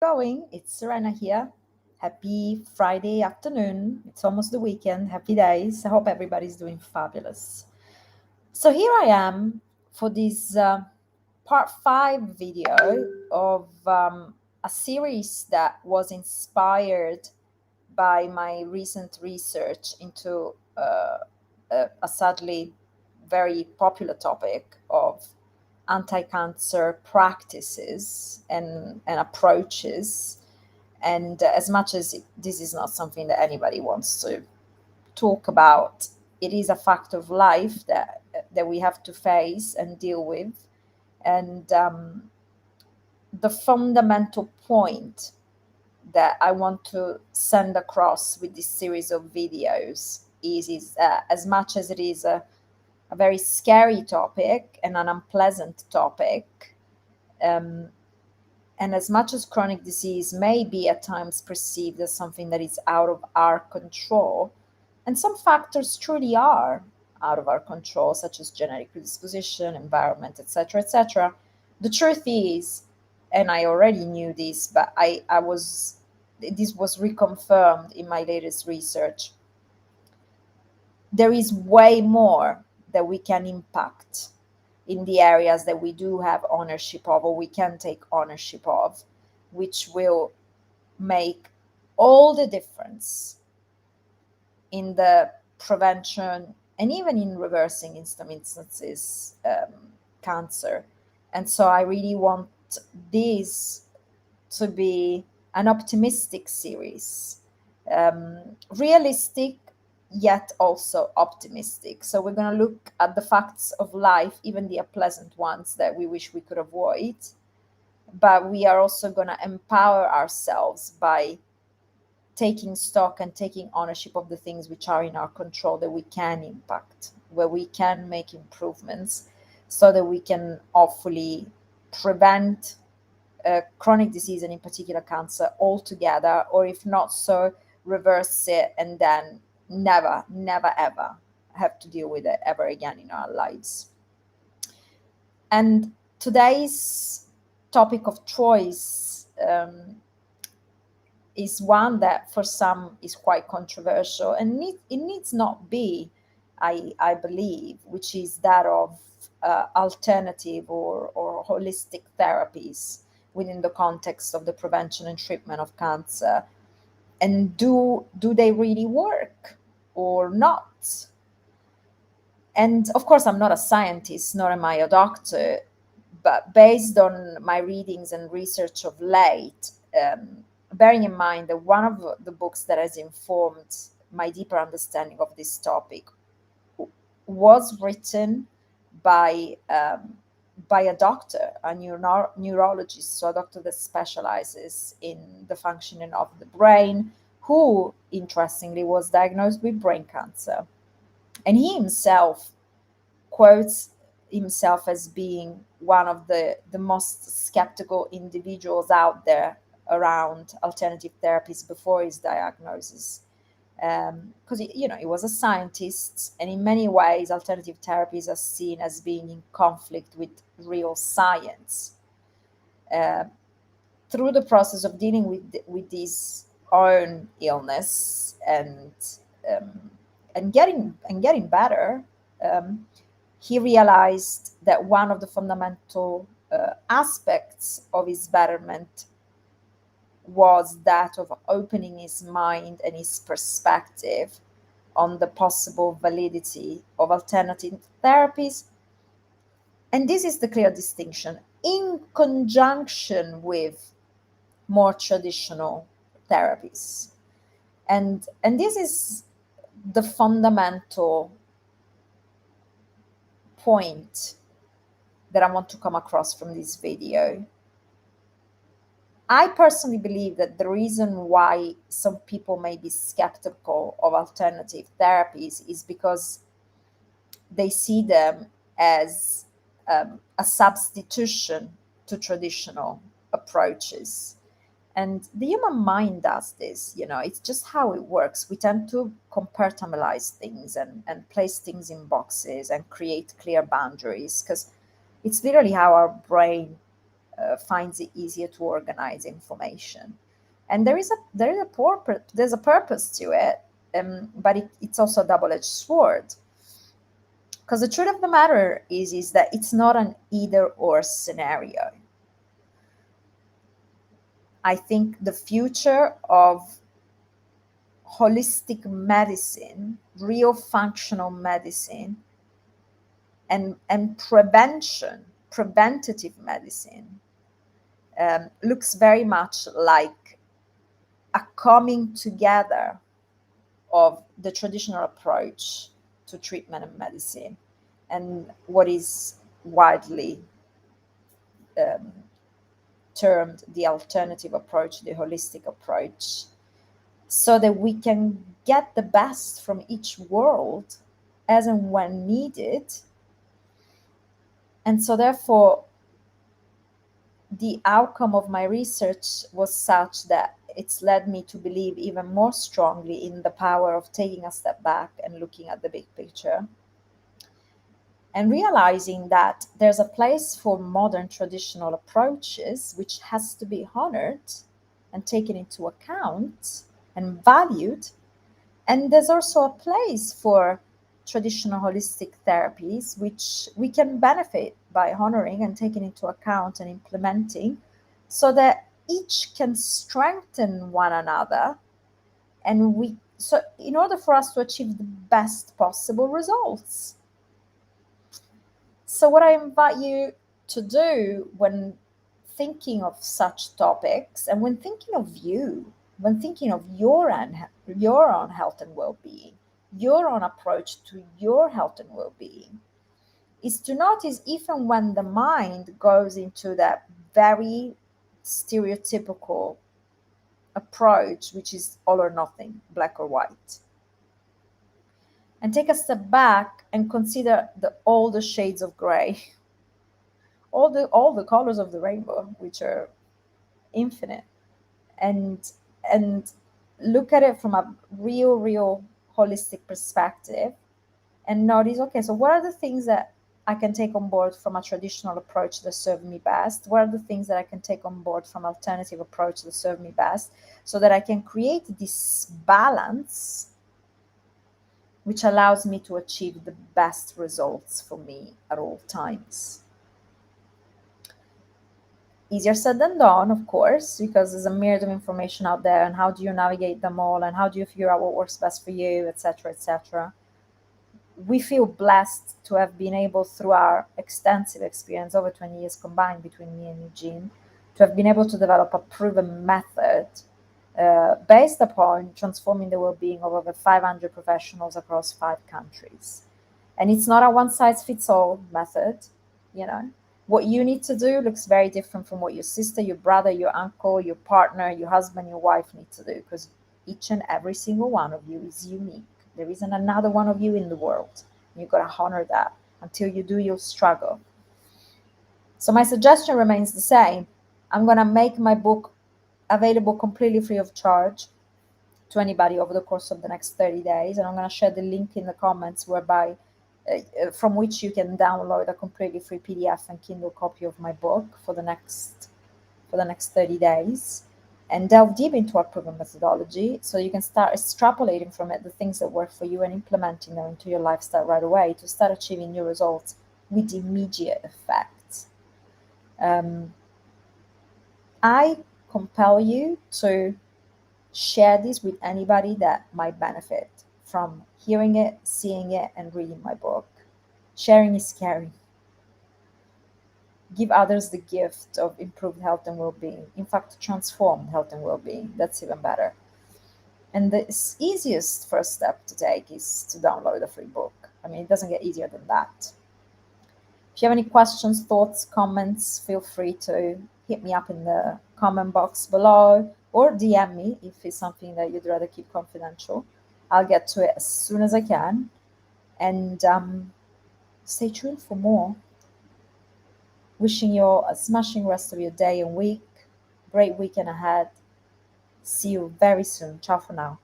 Going? It's Serena here. Happy Friday afternoon. It's almost the weekend. Happy days. I hope everybody's doing fabulous. So here I am for this part 5 video of a series that was inspired by my recent research into a sadly very popular topic of anti-cancer practices and approaches. And as much as this is not something that anybody wants to talk about, it is a fact of life that we have to face and deal with. And the fundamental point that I want to send across with this series of videos is that as much as it is a very scary topic and an unpleasant topic, um, and as much as chronic disease may be at times perceived as something that is out of our control, and some factors truly are out of our control, such as genetic predisposition, environment, etc., the truth is, and I already knew this, but this was reconfirmed in my latest research, there is way more that we can impact in the areas that we do have ownership of or we can take ownership of, which will make all the difference in the prevention and even in reversing, in some instances, cancer. And so I really want this to be an optimistic series, realistic yet also optimistic. So we're going to look at the facts of life, even the unpleasant ones that we wish we could avoid, but we are also going to empower ourselves by taking stock and taking ownership of the things which are in our control, that we can impact, where we can make improvements, so that we can hopefully prevent chronic disease, and in particular cancer, altogether, or if not so, reverse it and then never, never, ever have to deal with it ever again in our lives. And today's topic of choice is one that for some is quite controversial, and it needs not be, I believe, which is that of alternative or holistic therapies within the context of the prevention and treatment of cancer. And do they really work or not? And of course, I'm not a scientist, nor am I a doctor, but based on my readings and research of late, bearing in mind that one of the books that has informed my deeper understanding of this topic was written by a doctor, a neurologist, so a doctor that specializes in the functioning of the brain, who, interestingly, was diagnosed with brain cancer. And he himself quotes himself as being one of the most skeptical individuals out there around alternative therapies before his diagnosis. Because he was a scientist, and in many ways alternative therapies are seen as being in conflict with real science. Through the process of dealing with his own illness and getting better, he realized that one of the fundamental aspects of his betterment was that of opening his mind and his perspective on the possible validity of alternative therapies. And this is the clear distinction, in conjunction with more traditional therapies. And this is the fundamental point that I want to come across from this video. I personally believe that the reason why some people may be skeptical of alternative therapies is because they see them as a substitution to traditional approaches. And the human mind does this, it's just how it works. We tend to compartmentalize things and place things in boxes and create clear boundaries, because it's literally how our brain finds it easier to organize information. And there's a purpose to it, but it's also a double-edged sword, because the truth of the matter is that it's not an either or scenario. I think the future of holistic medicine, real functional medicine, and preventative medicine, looks very much like a coming together of the traditional approach to treatment and medicine and what is widely um, termed the alternative approach, the holistic approach, so that we can get the best from each world as and when needed. And so, therefore, the outcome of my research was such that it's led me to believe even more strongly in the power of taking a step back and looking at the big picture, and realizing that there's a place for modern traditional approaches which has to be honored and taken into account and valued. And there's also a place for traditional holistic therapies which we can benefit by honoring and taking into account and implementing, so that each can strengthen one another, and we so in order for us to achieve the best possible results. So, what I invite you to do when thinking of such topics, and when thinking of you, when thinking of your own health and well-being, your own approach to your health and well-being, is to notice even when the mind goes into that very stereotypical approach, which is all or nothing, black or white, and take a step back and consider all the shades of gray, all the colors of the rainbow, which are infinite, and and look at it from a real holistic perspective, and notice, okay, so what are the things that I can take on board from a traditional approach that serve me best? What are the things that I can take on board from alternative approach that serve me best, so that I can create this balance which allows me to achieve the best results for me at all times? Easier said than done, of course, because there's a myriad of information out there, and how do you navigate them all, and how do you figure out what works best for you, etc., etc. We feel blessed to have been able, through our extensive experience, over 20 years combined between me and Eugene, to have been able to develop a proven method based upon transforming the well-being of over 500 professionals across 5 countries. And it's not a one-size-fits-all method. What you need to do looks very different from what your sister, your brother, your uncle, your partner, your husband, your wife need to do, because each and every single one of you is unique. There isn't another one of you in the world. You've got to honor that. Until you do, you'll struggle. So my suggestion remains the same. I'm going to make my book available completely free of charge to anybody over the course of the next 30 days. And I'm going to share the link in the comments whereby from which you can download a completely free PDF and Kindle copy of my book for the next 30 days, and delve deep into our proven methodology, so you can start extrapolating from it the things that work for you and implementing them into your lifestyle right away to start achieving new results with immediate effect. I compel you to share this with anybody that might benefit from hearing it, seeing it, and reading my book. Sharing is caring. Give others the gift of improved health and well-being. In fact, transformed health and well-being. That's even better. And the easiest first step to take is to download a free book. I mean, it doesn't get easier than that. If you have any questions, thoughts, comments, feel free to hit me up in the comment box below, or DM me if it's something that you'd rather keep confidential. I'll get to it as soon as I can. And stay tuned for more. Wishing you a smashing rest of your day and week. Great weekend ahead. See you very soon. Ciao for now.